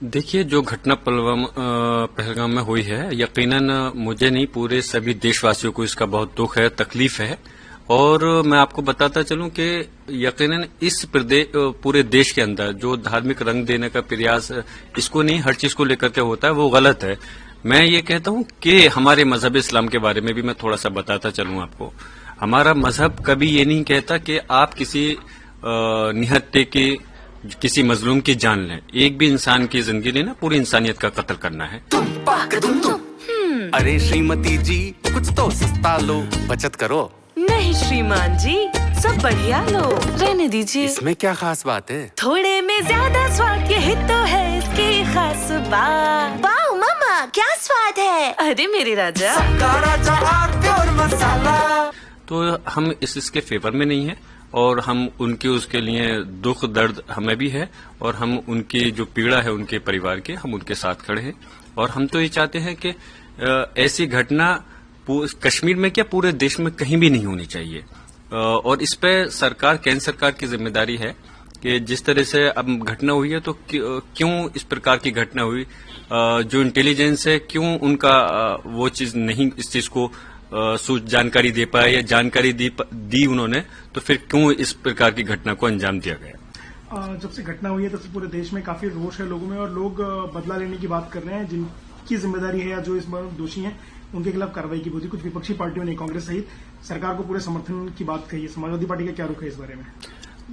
देखिए, जो घटना पहलगाम में हुई है, यकीनन मुझे नहीं, पूरे सभी देशवासियों को इसका बहुत दुख है, तकलीफ है। और मैं आपको बताता चलूं कि यकीनन इस पूरे देश के अंदर जो धार्मिक रंग देने का प्रयास, इसको नहीं, हर चीज को लेकर के होता है, वो गलत है। मैं ये कहता हूं कि हमारे मजहब इस्लाम के बारे में भी मैं थोड़ा सा बताता चलूं आपको। हमारा मजहब कभी ये नहीं कहता कि आप किसी निहत्थे की, किसी मजलूम की जान लें। एक भी इंसान की जिंदगी लेना पूरी इंसानियत का कत्ल करना है। अरे श्रीमती जी, कुछ तो सस्ता लो, बचत करो। नहीं श्रीमान जी, सब बढ़िया लो, रहने दीजिए। इसमें क्या खास बात है? थोड़े में ज्यादा स्वाद, यही तो है इसकी खास बात। वाह मामा, क्या स्वाद है। अरे मेरे राजा, मसाला। तो हम इसके फेवर में नहीं है, और हम उसके लिए दुख दर्द हमें भी है, और हम उनकी जो पीड़ा है उनके परिवार के, हम उनके साथ खड़े हैं। और हम तो ये चाहते हैं कि ऐसी घटना कश्मीर में क्या, पूरे देश में कहीं भी नहीं होनी चाहिए। और इस पे केंद्र सरकार की जिम्मेदारी है कि जिस तरह से अब घटना हुई है, तो क्यों इस प्रकार की घटना हुई, जो इंटेलिजेंस है, क्यों उनका वो चीज नहीं, इस चीज को जानकारी दे पाया, या जानकारी दी उन्होंने, तो फिर क्यों इस प्रकार की घटना को अंजाम दिया गया। जब से घटना हुई है तब से पूरे देश में काफी रोष है लोगों में, और लोग बदला लेने की बात कर रहे हैं। जिनकी जिम्मेदारी है या जो इस बार दोषी हैं, उनके खिलाफ कार्रवाई की होती। कुछ विपक्षी पार्टियों ने, कांग्रेस सहित, सरकार को पूरे समर्थन की बात कही है। समाजवादी पार्टी का क्या रुख है इस बारे में?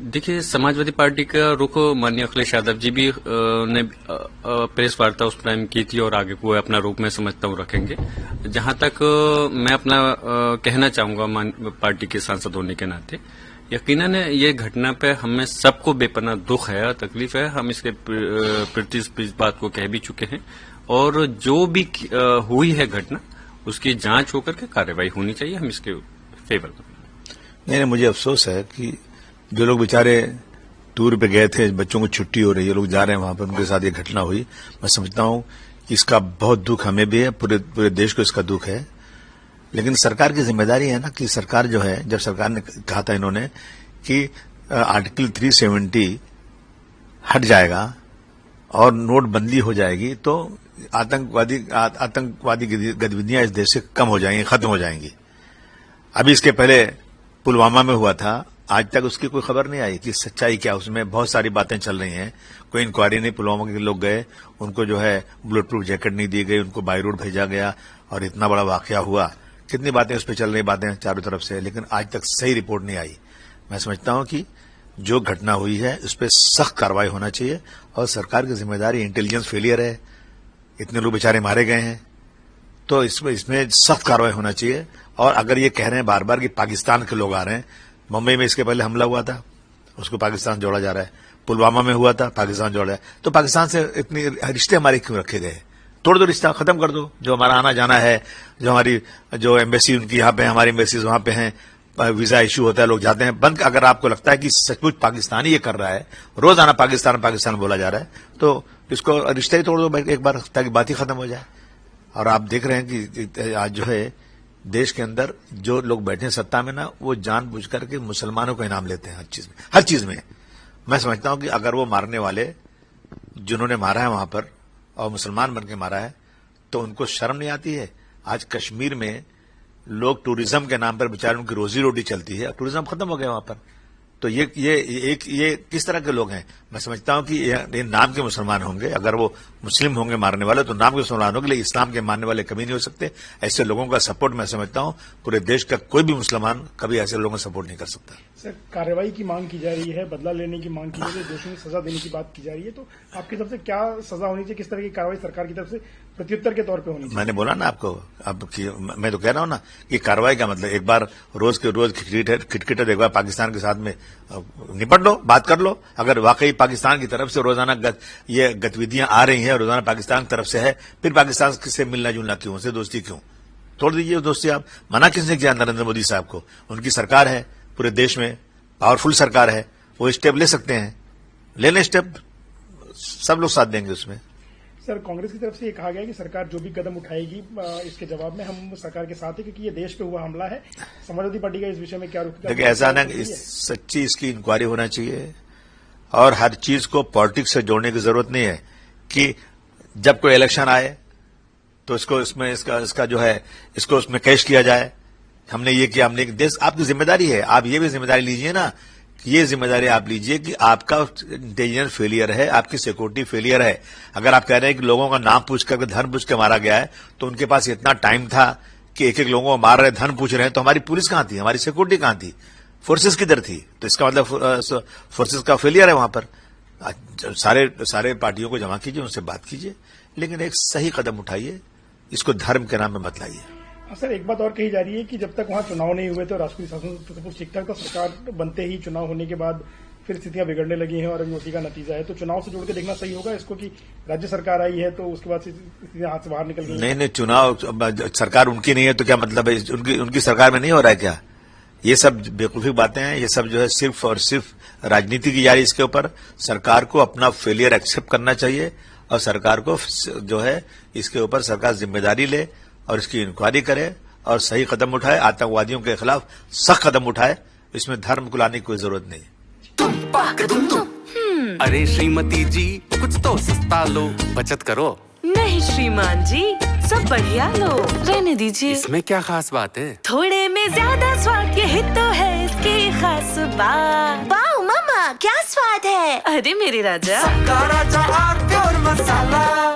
देखिए, समाजवादी पार्टी का रुख माननीय अखिलेश यादव जी भी ने प्रेस वार्ता उस टाइम की थी, और आगे को अपना रूप में समझता हूँ रखेंगे। जहां तक मैं अपना कहना चाहूंगा पार्टी के सांसद होने के नाते, यकीनन ये घटना पे हमें सबको बेपनाह दुख है, तकलीफ है। हम इसके प्रति इस बात को कह भी चुके हैं, और जो भी हुई है घटना, उसकी जांच होकर के कार्रवाई होनी चाहिए। हम इसके फेवर में नहीं, मुझे अफसोस है कि जो लोग बेचारे टूर पे गए थे, बच्चों को छुट्टी हो रही है, लोग जा रहे हैं वहां पर, उनके साथ ये घटना हुई। मैं समझता हूं कि इसका बहुत दुख हमें भी है, पूरे देश को इसका दुख है। लेकिन सरकार की जिम्मेदारी है ना, कि सरकार जो है, जब सरकार ने कहा था इन्होंने कि आर्टिकल 370 हट जाएगा और नोटबंदी हो जाएगी, तो आतंकवादी गतिविधियां इस देश से कम हो जाएंगी, खत्म हो जाएंगी। अभी इसके पहले पुलवामा में हुआ था, आज तक उसकी कोई खबर नहीं आई कि सच्चाई क्या, उसमें बहुत सारी बातें चल रही हैं। कोई इंक्वायरी नहीं, पुलवामा के लोग गए, उनको जो है बुलेट प्रूफ जैकेट नहीं दी गई, उनको बाई रोड भेजा गया, और इतना बड़ा वाकया हुआ। कितनी बातें उस पर चल रही, बातें चारों तरफ से, लेकिन आज तक सही रिपोर्ट नहीं आई। मैं समझता हूं कि जो घटना हुई है उस पर सख्त कार्रवाई होना चाहिए, और सरकार की जिम्मेदारी, इंटेलिजेंस फेलियर है, इतने लोग बेचारे मारे गए हैं, तो इसमें सख्त कार्रवाई होना चाहिए। और अगर ये कह रहे हैं बार बार कि पाकिस्तान के लोग आ रहे हैं, मुंबई में इसके पहले हमला हुआ था, उसको पाकिस्तान जोड़ा जा रहा है, पुलवामा में हुआ था, पाकिस्तान जोड़ा है, तो पाकिस्तान से इतनी रिश्ते हमारे क्यों रखे गए? तोड़ दो रिश्ता, खत्म कर दो। जो हमारा आना जाना है, जो हमारी जो एम्बेसी उनकी यहाँ पे है, हमारी एम्बेसीज वहां पे हैं, वीजा इश्यू होता है, लोग जाते हैं, बंद। अगर आपको लगता है कि सचमुच पाकिस्तान ही ये कर रहा है, रोजाना पाकिस्तान पाकिस्तान बोला जा रहा है, तो इसको रिश्ता ही तोड़ दो एक बार, ताकि बात ही खत्म हो जाए। और आप देख रहे हैं कि आज जो है देश के अंदर जो लोग बैठे हैं सत्ता में ना, वो जानबूझ करके मुसलमानों को इनाम लेते हैं हर चीज में। मैं समझता हूं कि अगर वो मारने वाले, जिन्होंने मारा है वहां पर, और मुसलमान बनके मारा है, तो उनको शर्म नहीं आती है? आज कश्मीर में लोग टूरिज्म के नाम पर बेचारे, उनकी रोजी रोटी चलती है, टूरिज्म खत्म हो गया वहां पर। तो ये किस तरह के लोग हैं? मैं समझता हूं कि ये नाम के मुसलमान होंगे। अगर वो मुस्लिम होंगे मारने वाले, तो नाम के मुसलमान होंगे, लेकिन इस्लाम के मानने वाले कभी नहीं हो सकते। ऐसे लोगों का सपोर्ट, मैं समझता हूं पूरे देश का कोई भी मुसलमान कभी ऐसे लोगों का सपोर्ट नहीं कर सकता। सर, कार्रवाई की मांग की जा रही है, बदला लेने की मांग की जा रही है, दोषियों को सजा देने की बात की जा रही है, तो आपकी तरफ से क्या सजा होनी चाहिए? किस तरह की कार्रवाई सरकार की तरफ से प्रत्युत्तर के तौर पर होनी चाहिए? मैंने बोला ना आपको, मैं तो कह रहा हूं ना कि कार्रवाई का मतलब एक बार रोज के रोज खिटखिटर, एक बार पाकिस्तान के साथ में निपट लो, बात कर लो। अगर वाकई पाकिस्तान की तरफ से रोजाना ये गतिविधियां आ रही हैं, रोजाना पाकिस्तान की तरफ से है, फिर पाकिस्तान से मिलना जुलना क्यों, उनसे दोस्ती क्यों? तोड़ दीजिए दोस्ती। आप मना किसने किया नरेंद्र मोदी साहब को? उनकी सरकार है, पूरे देश में पावरफुल सरकार है, वो स्टेप ले सकते हैं, ले लें स्टेप, सब लोग साथ देंगे उसमें। सर, कांग्रेस की तरफ से ये कहा गया कि सरकार जो भी कदम उठाएगी इसके जवाब में हम सरकार के साथ है, क्योंकि ये देश पे हुआ हमला है। समाजवादी पार्टी का इस विषय में क्या रुख? देखिए, ऐसा ना, सच्ची इसकी इंक्वायरी होना चाहिए, और हर चीज को पॉलिटिक्स से जोड़ने की जरूरत नहीं है। कि जब कोई इलेक्शन आए तो इसको इसमें इसका जो है इसको उसमें कैश किया जाए। हमने ये किया, हमने देश आपकी जिम्मेदारी है, आप ये भी जिम्मेदारी लीजिए ना, ये जिम्मेदारी आप लीजिए कि आपका इंटेलिजेंस फेलियर है, आपकी सिक्योरिटी फेलियर है। अगर आप कह रहे हैं कि लोगों का नाम पूछ करके धन पूछ के मारा गया है, तो उनके पास इतना टाइम था कि एक एक लोगों को मार रहे, धन पूछ रहे हैं, तो हमारी पुलिस कहां थी, हमारी सिक्योरिटी कहां थी, फोर्सेस किधर थी? तो इसका मतलब फोर्सेस का फेलियर है वहां पर। सारे पार्टियों को जमा कीजिए, उनसे बात कीजिए, लेकिन एक सही कदम उठाइए, इसको धर्म के नाम में मत लाइए। सर, एक बात और कही जा रही है कि जब तक वहां चुनाव नहीं हुए तो राष्ट्रीय शासन ठीक ठाक था, सरकार बनते ही चुनाव होने के बाद फिर स्थितियां बिगड़ने लगी हैं और अभी उसी का नतीजा है। तो चुनाव से जोड़ के देखना सही होगा इसको कि राज्य सरकार आई है तो उसके बाद स्थितियां हाथ से बाहर निकल गई। नहीं, चुनाव सरकार उनकी नहीं है तो क्या मतलब है? उनकी सरकार में नहीं हो रहा है क्या? ये सब बेवकूफी बातें हैं। ये सब जो है सिर्फ और सिर्फ राजनीति की जा रही है। इसके ऊपर सरकार को अपना फेलियर एक्सेप्ट करना चाहिए और सरकार को जो है इसके ऊपर सरकार जिम्मेदारी ले और इसकी इंक्वायरी करे और सही कदम उठाए, आतंकवादियों के खिलाफ सख्त कदम उठाए। इसमें धर्म को लाने की कोई जरूरत नहीं। अरे श्रीमती जी, कुछ तो सस्ता लो, बचत करो। नहीं श्रीमान जी, सब बढ़िया लो, रहने दीजिए। इसमें क्या खास बात है? थोड़े में ज्यादा स्वाद, यही तो है इसकी खास बात। वाह मामा, क्या स्वाद है। अरे मेरे राजा, राजा और प्योर मसाला।